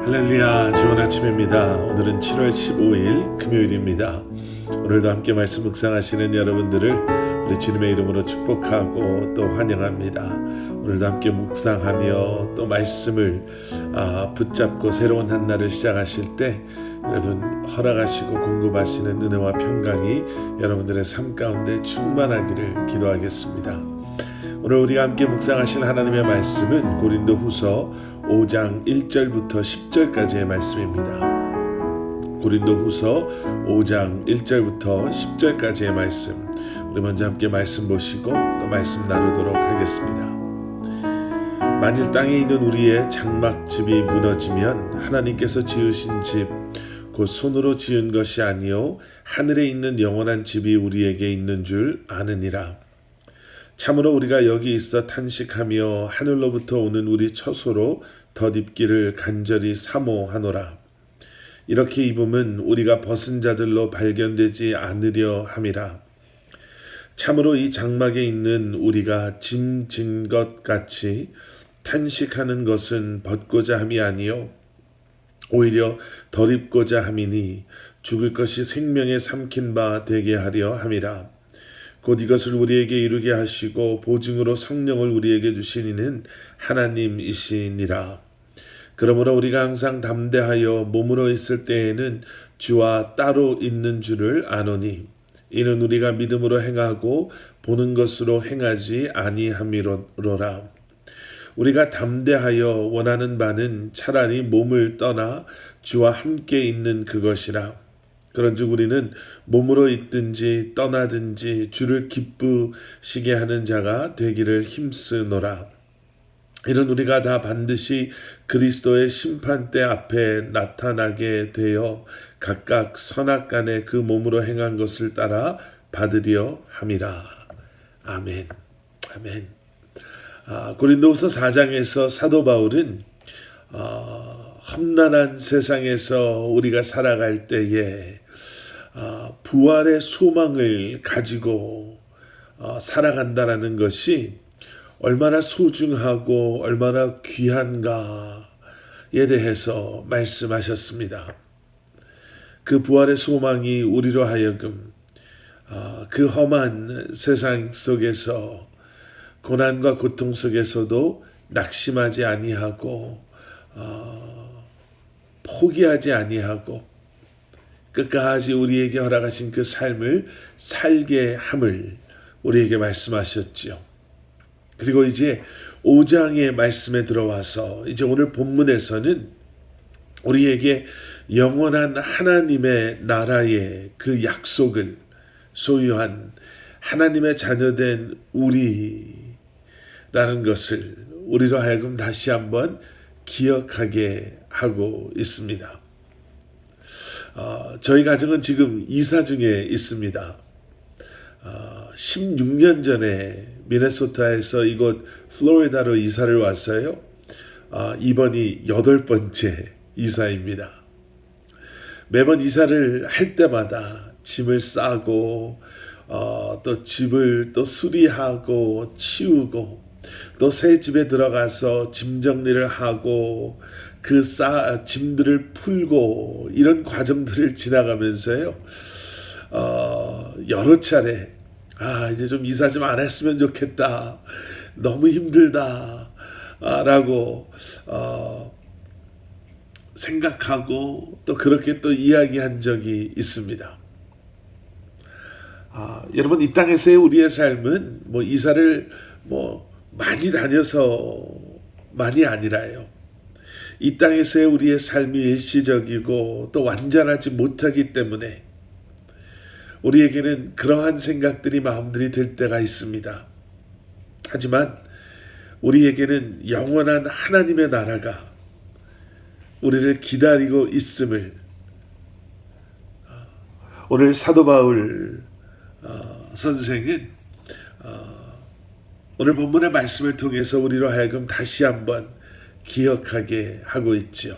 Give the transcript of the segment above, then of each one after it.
할렐루야, 좋은 아침입니다. 오늘은 7월 15일 금요일입니다. 오늘도 함께 말씀 묵상하시는 여러분들을 우리 주님의 이름으로 축복하고 또 환영합니다. 오늘도 함께 묵상하며 또 말씀을 붙잡고 새로운 한 날을 시작하실 때 여러분 허락하시고 공급하시는 은혜와 평강이 여러분들의 삶 가운데 충만하기를 기도하겠습니다. 오늘 우리가 함께 묵상하실 하나님의 말씀은 고린도후서 5장 1절부터 10절까지의 말씀입니다. 고린도후서 5장 1절부터 10절까지의 말씀, 우리 먼저 함께 말씀 보시고 또 말씀 나누도록 하겠습니다. 만일 땅에 있는 우리의 장막집이 무너지면 하나님께서 지으신 집 곧 손으로 지은 것이 아니요 하늘에 있는 영원한 집이 우리에게 있는 줄 아느니라. 참으로 우리가 여기 있어 탄식하며 하늘로부터 오는 우리 처소로 덧입기를 간절히 사모하노라. 이렇게 입음은 우리가 벗은 자들로 발견되지 않으려 함이라. 참으로 이 장막에 있는 우리가 짐진 것 같이 탄식하는 것은 벗고자 함이 아니요 오히려 덧입고자 함이니 죽을 것이 생명에 삼킨 바 되게 하려 함이라. 곧 이것을 우리에게 이루게 하시고 보증으로 성령을 우리에게 주시니는 하나님이시니라. 그러므로 우리가 항상 담대하여 몸으로 있을 때에는 주와 따로 있는 줄을 아노니 이는 우리가 믿음으로 행하고 보는 것으로 행하지 아니함이로라. 우리가 담대하여 원하는 바는 차라리 몸을 떠나 주와 함께 있는 그것이라. 그런즉 우리는 몸으로 있든지 떠나든지 주를 기쁘시게 하는 자가 되기를 힘쓰노라. 이는 우리가 다 반드시 그리스도의 심판대 앞에 나타나게 되어 각각 선악간에 그 몸으로 행한 것을 따라 받으려 함이라. 아멘. 아멘. 고린도후서 4장에서 사도 바울은 험난한 세상에서 우리가 살아갈 때에 부활의 소망을 가지고 살아간다라는 것이 얼마나 소중하고 얼마나 귀한가에 대해서 말씀하셨습니다. 그 부활의 소망이 우리로 하여금 그 험한 세상 속에서 고난과 고통 속에서도 낙심하지 아니하고 포기하지 아니하고 끝까지 우리에게 허락하신 그 삶을 살게 함을 우리에게 말씀하셨지요. 그리고 이제 5장의 말씀에 들어와서 이제 오늘 본문에서는 우리에게 영원한 하나님의 나라의 그 약속을 소유한 하나님의 자녀된 우리라는 것을 우리로 하여금 다시 한번 기억하게 하고 있습니다. 저희 가정은 지금 이사 중에 있습니다. 16년 전에 미네소타에서 이곳 플로리다로 이사를 왔어요. 이번이 8번째 이사입니다. 매번 이사를 할 때마다 짐을 싸고 또 집을 또 수리하고 치우고 또 새 집에 들어가서 짐 정리를 하고 그 짐들을 풀고 이런 과정들을 지나가면서요. 여러 차례 이제 좀 이사 좀 안 했으면 좋겠다. 너무 힘들다. 라고 생각하고 또 그렇게 또 이야기한 적이 있습니다. 여러분 이 땅에서의 우리의 삶은 이사를 많이 다녀서 많이 아니라요. 이 땅에서의 우리의 삶이 일시적이고 또 완전하지 못하기 때문에 우리에게는 그러한 생각들이 마음들이 들 때가 있습니다. 하지만 우리에게는 영원한 하나님의 나라가 우리를 기다리고 있음을 오늘 사도 바울 선생은 오늘 본문의 말씀을 통해서 우리로 하여금 다시 한번 기억하게 하고 있지요.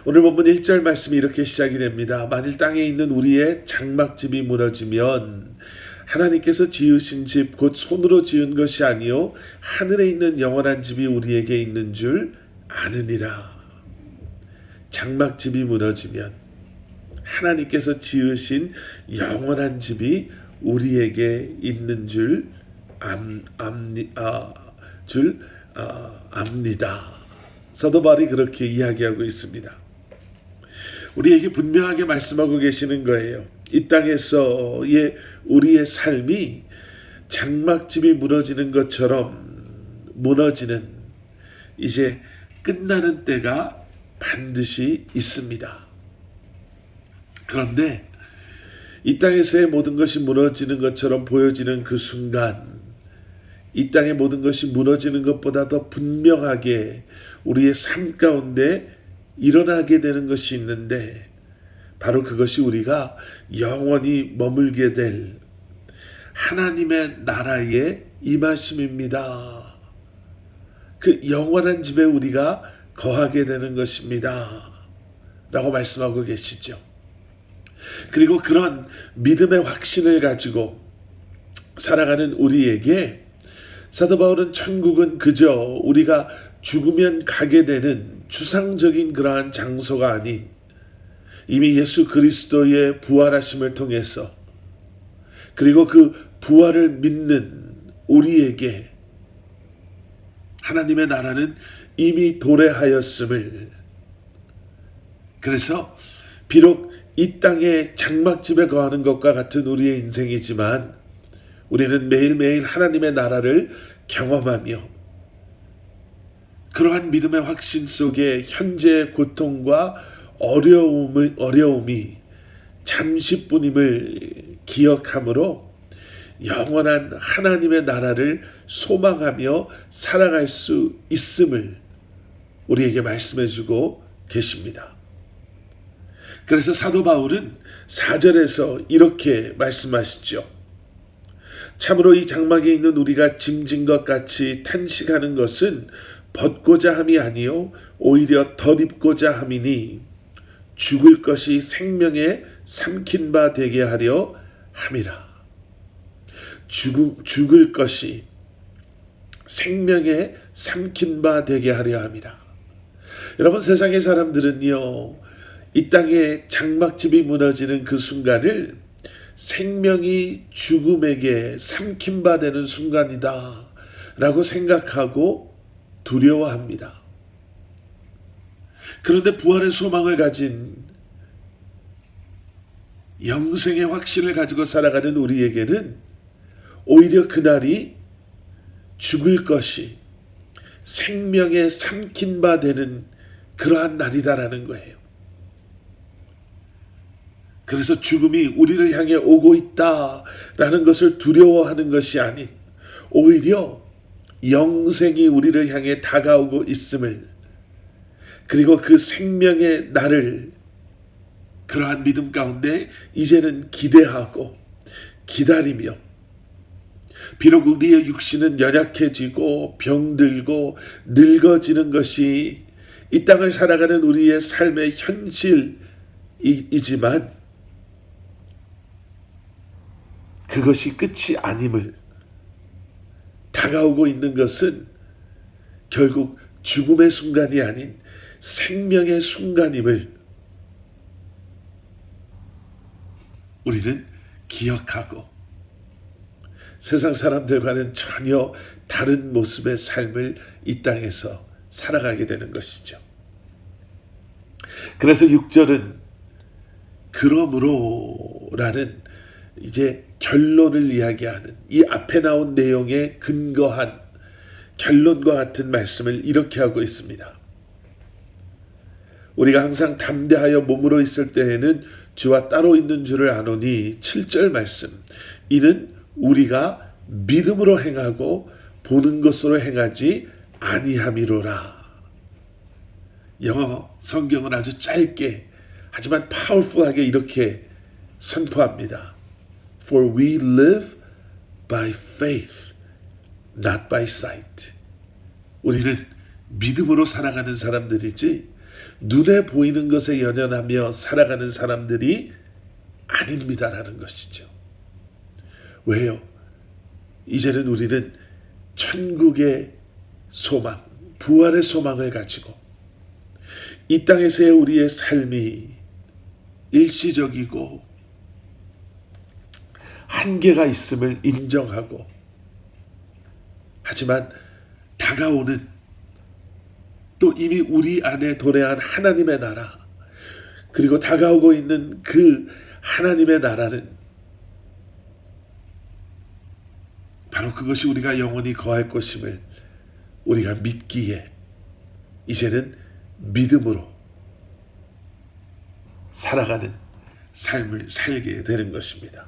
오늘 본문 1절 말씀이 이렇게 시작이 됩니다. 만일 땅에 있는 우리의 장막집이 무너지면 하나님께서 지으신 집 곧 손으로 지은 것이 아니요 하늘에 있는 영원한 집이 우리에게 있는 줄 아느니라. 장막집이 무너지면 하나님께서 지으신 영원한 집이 우리에게 있는 줄 압니다. 사도 바울이 그렇게 이야기하고 있습니다. 우리에게 분명하게 말씀하고 계시는 거예요. 이 땅에서의 우리의 삶이 장막집이 무너지는 것처럼 무너지는 이제 끝나는 때가 반드시 있습니다. 그런데 이 땅에서의 모든 것이 무너지는 것처럼 보여지는 그 순간, 이 땅의 모든 것이 무너지는 것보다 더 분명하게 우리의 삶 가운데 일어나게 되는 것이 있는데, 바로 그것이 우리가 영원히 머물게 될 하나님의 나라의 임하심입니다. 그 영원한 집에 우리가 거하게 되는 것입니다. 라고 말씀하고 계시죠. 그리고 그런 믿음의 확신을 가지고 살아가는 우리에게 사도 바울은 천국은 그저 우리가 죽으면 가게 되는 추상적인 그러한 장소가 아닌 이미 예수 그리스도의 부활하심을 통해서, 그리고 그 부활을 믿는 우리에게 하나님의 나라는 이미 도래하였음을, 그래서 비록 이 땅의 장막집에 거하는 것과 같은 우리의 인생이지만 우리는 매일매일 하나님의 나라를 경험하며 그러한 믿음의 확신 속에 현재의 고통과 어려움이 잠시뿐임을 기억함으로 영원한 하나님의 나라를 소망하며 살아갈 수 있음을 우리에게 말씀해주고 계십니다. 그래서 사도 바울은 4절에서 이렇게 말씀하시죠. 참으로 이 장막에 있는 우리가 짐진 것 같이 탄식하는 것은 벗고자 함이 아니요 오히려 덧입고자 함이니 죽을 것이 생명에 삼킨 바 되게 하려 함이라. 죽을 것이 생명에 삼킨 바 되게 하려 함이라. 여러분, 세상의 사람들은요, 이 땅에 장막집이 무너지는 그 순간을 생명이 죽음에게 삼킨 바 되는 순간이다 라고 생각하고 두려워합니다. 그런데 부활의 소망을 가진 영생의 확신을 가지고 살아가는 우리에게는 오히려 그날이 죽을 것이 생명에 삼킨 바 되는 그러한 날이다라는 거예요. 그래서 죽음이 우리를 향해 오고 있다라는 것을 두려워하는 것이 아닌 오히려 영생이 우리를 향해 다가오고 있음을, 그리고 그 생명의 날을 그러한 믿음 가운데 이제는 기대하고 기다리며, 비록 우리의 육신은 연약해지고 병들고 늙어지는 것이 이 땅을 살아가는 우리의 삶의 현실이지만 그것이 끝이 아님을, 다가오고 있는 것은 결국 죽음의 순간이 아닌 생명의 순간임을 우리는 기억하고 세상 사람들과는 전혀 다른 모습의 삶을 이 땅에서 살아가게 되는 것이죠. 그래서 6절은 그러므로라는 이제 결론을 이야기하는 이 앞에 나온 내용에 근거한 결론과 같은 말씀을 이렇게 하고 있습니다. 우리가 항상 담대하여 몸으로 있을 때에는 주와 따로 있는 줄을 아노니 7절 말씀, 이는 우리가 믿음으로 행하고 보는 것으로 행하지 아니함이로라. 영어 성경은 아주 짧게 하지만 파워풀하게 이렇게 선포합니다. For we live by faith, not by sight. 우리는 믿음으로 살아가는 사람들이지 눈에 보이는 것에 연연하며 살아가는 사람들이 아닙니다라는 것이죠. 왜요? 이제는 우리는 천국의 소망, 부활의 소망을 가지고 이 땅에서의 우리의 삶이 일시적이고 한계가 있음을 인정하고, 하지만 다가오는 또 이미 우리 안에 도래한 하나님의 나라, 그리고 다가오고 있는 그 하나님의 나라는 바로 그것이 우리가 영원히 거할 것임을 우리가 믿기에 이제는 믿음으로 살아가는 삶을 살게 되는 것입니다.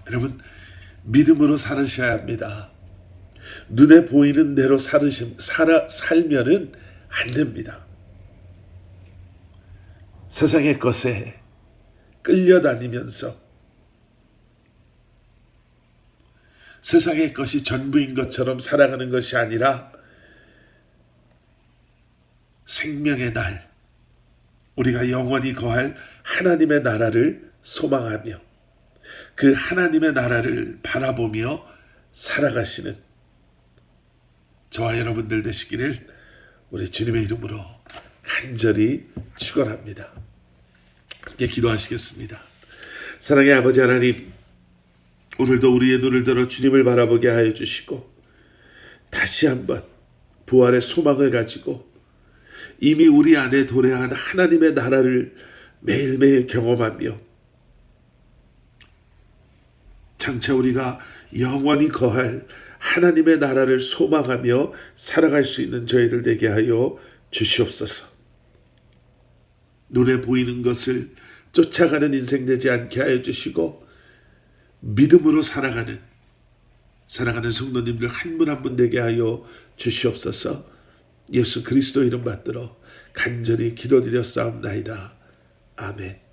여러분, 믿음으로 살으셔야 합니다. 눈에 보이는 대로 살면은 안 됩니다. 세상의 것에 끌려다니면서 세상의 것이 전부인 것처럼 살아가는 것이 아니라 생명의 날, 우리가 영원히 거할 하나님의 나라를 소망하며 그 하나님의 나라를 바라보며 살아가시는 저와 여러분들 되시기를 우리 주님의 이름으로 간절히 축원합니다. 함께 기도하시겠습니다. 사랑의 아버지 하나님, 오늘도 우리의 눈을 들어 주님을 바라보게 하여 주시고 다시 한번 부활의 소망을 가지고 이미 우리 안에 도래한 하나님의 나라를 매일매일 경험하며 장차 우리가 영원히 거할 하나님의 나라를 소망하며 살아갈 수 있는 저희들 되게 하여 주시옵소서. 눈에 보이는 것을 쫓아가는 인생 되지 않게 하여 주시고 믿음으로 살아가는 성도님들 한 분 한 분 되게 하여 주시옵소서. 예수 그리스도 이름 받들어 간절히 기도드렸사옵나이다. 아멘.